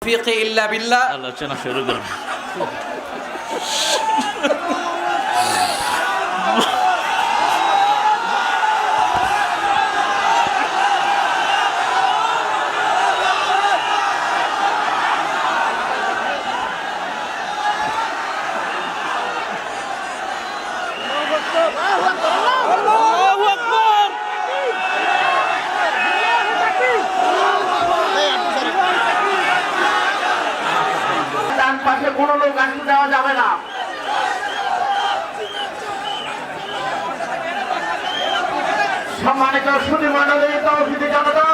ফিকে ইল্লা বিল্লাহ। আলোচনা শুরু করুন। পাশে কোনো লোক আসতে দেওয়া যাবে না। সম্মানিত সুধী মণ্ডলী, তৌহিদি জনতা,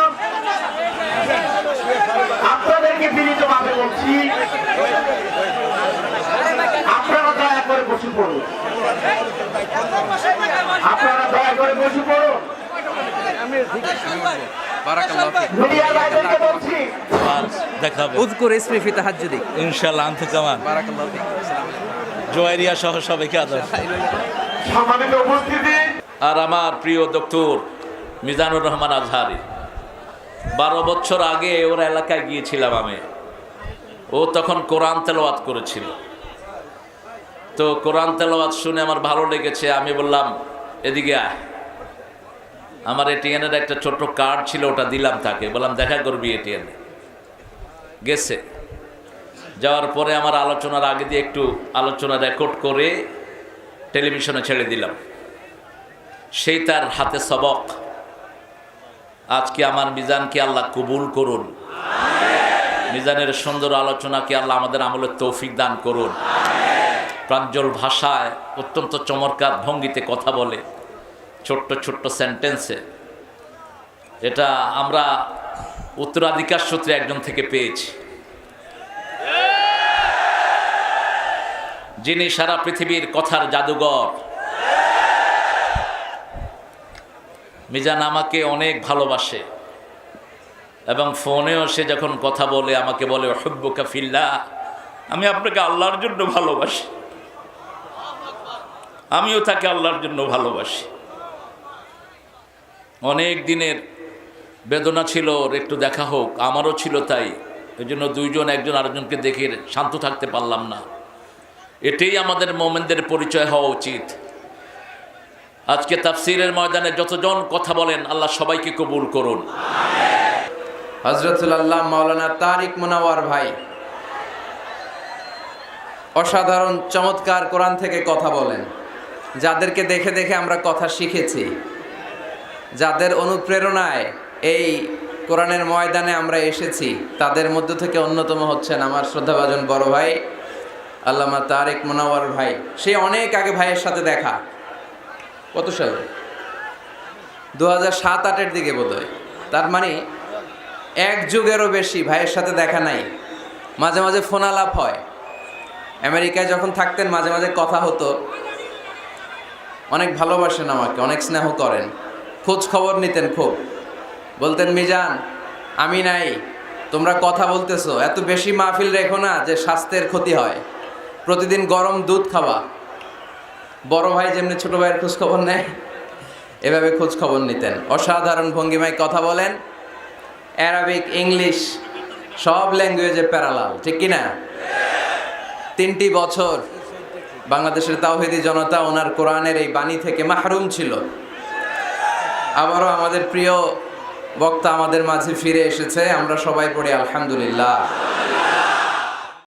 আপনাদেরকে বিনীতভাবে বলছি, আপনারা দয়া করে বসে পড়ুন। আপনারা দয়া করে বসে পড়ুন। মিডিয়ার ভাইদেরকে বলছি, দেখাবে উযকুর ইসমি ফি তাহাজ্জুদি। ইনশাআল্লাহ। আনতে কামান জোয়ারিয়া সহ সবাইকে আদর। সম্মানিত উপস্থিতি, আর আমার প্রিয় ডক্টর মিজানুর রহমান আজহারি, 12 বছর আগে ওর এলাকায় গিয়েছিলাম আমি। ও তখন কোরআন তেলাওয়াত করেছিল। তো কোরআন তেলাওয়াত শুনে আমার ভালো লেগেছে। আমি বললাম এদিকে আয়। আমার এটিএনের একটা ছোট্ট কার্ড ছিল, ওটা দিলাম তাকে, বললাম দেখা করবি এটিএনে। গেছে। যাওয়ার পরে আমার আলোচনার আগে দিয়ে একটু আলোচনা রেকর্ড করে টেলিভিশনে ছেড়ে দিলাম। সেই তার হাতে সবক। আজকে আমার মিজানকে আল্লাহ কবুল করুন। মিজানের সুন্দর আলোচনাকে আল্লাহ আমাদের আমলের তৌফিক দান করুন। প্রাঞ্জল ভাষায় অত্যন্ত চমৎকার ভঙ্গিতে কথা বলে, ছোট্ট ছোট্ট সেন্টেন্সে। এটা আমরা উত্তরাধিকার সূত্রে একজন থেকে পেয়েছি, যিনি সারা পৃথিবীর কথার জাদুঘর। মিজান আমাকে অনেক ভালোবাসে এবং ফোনেও সে যখন কথা বলে আমাকে বলে উহিব্বুকা ফিল্লাহ, আমি আপনাকে আল্লাহর জন্য ভালোবাসি। আমিও তাকে আল্লাহর জন্য ভালোবাসি। অনেক দিনের বেদনা ছিল ওর, একটু দেখা হোক, আমারও ছিল তাই। এই জন্য দুইজন একজন আরেকজনকে দেখে শান্ত থাকতে পারলাম না। এটাই আমাদের মোমেনদের পরিচয় হওয়া উচিত। আজকে তাফসীরের ময়দানে যতজন কথা বলেন, আল্লাহ সবাইকে কবুল করুন। হযরতুল আল্লাহ মাওলানা তারিক মুনাওয়ার ভাই অসাধারণ চমৎকার কোরআন থেকে কথা বলেন। যাদেরকে দেখে দেখে আমরা কথা শিখেছি, যাদের অনুপ্রেরণায় এই কোরআনের ময়দানে আমরা এসেছি, তাদের মধ্য থেকে অন্যতম হচ্ছেন আমার শ্রদ্ধাভাজন বড় ভাই আল্লামা তারিক মুনাওয়ার ভাই। সে অনেক আগে ভাইয়ের সাথে দেখা, কত সালে, 2007-08 দিকে বোধহয়। তার মানে এক যুগেরও বেশি ভাইয়ের সাথে দেখা নাই। মাঝে মাঝে ফোন আলাপ হয়। আমেরিকায় যখন থাকতেন মাঝে মাঝে কথা হতো। অনেক ভালোবাসেন আমাকে, অনেক স্নেহ করেন, খোঁজ খবর নিতেন খুব। বলতেন, মিজান আমি নাই, তোমরা কথা বলতেছো, এত বেশি মাহফিল রেখো না যে স্বাস্থ্যের ক্ষতি হয়। প্রতিদিন গরম দুধ খাওয়া। বড় ভাই যেমনি ছোট ভাইয়ের খোঁজ খবর নেয়, এভাবে খোঁজ খবর নিতেন। অসাধারণ ভঙ্গিমায় কথা বলেন। অ্যারাবিক, ইংলিশ সব ল্যাঙ্গুয়েজে প্যারালাল, ঠিক কিনা? 3টি বছর বাংলাদেশের তাওহীদি জনতা ওনার কোরআনের এই বাণী থেকে মাহরুম ছিল। আবারও আমাদের প্রিয় বক্তা আমাদের মাঝে ফিরে এসেছে। আমরা সবাই পড়ি আলহামদুলিল্লাহ।